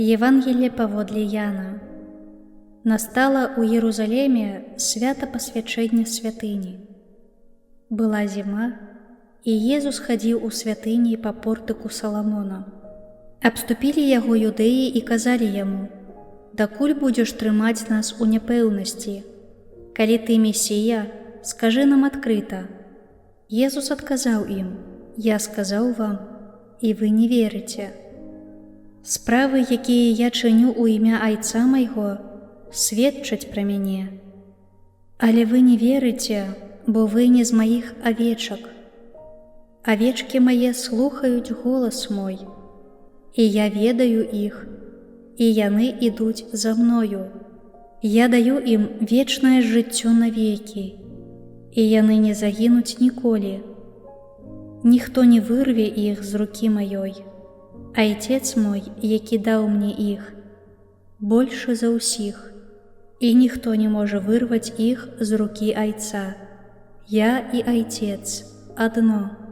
Евангелие паводле Яна. Настало у Иерусалиме свято посвячэння святыні. Была зима, и Иисус ходил у святыні по портыку Соломона. Обступили яго юдэі и казали ему: «Дакуль будешь трымаць нас у няпэўнасці? Калі ты Мессия, скажи нам открыто». Иисус отказал им: «Я сказал вам, и вы не верите. Справы, якія я чыню у імя Айца майго, сведчаць пра мяне. Але вы не верыце, бо вы не з маіх авечак. Авечкі мае слухаюць голас мой, і я ведаю іх, і яны ідуць за мною. Я даю ім вечнае жыццё навекі, і яны не загінуць ніколі. Ніхто не вырве іх з рукі маёй. Айцец мой, які даў мне іх, большы за ўсіх, і ніхто не можа вырваць іх з рукі Айца. Я і Айцец адно».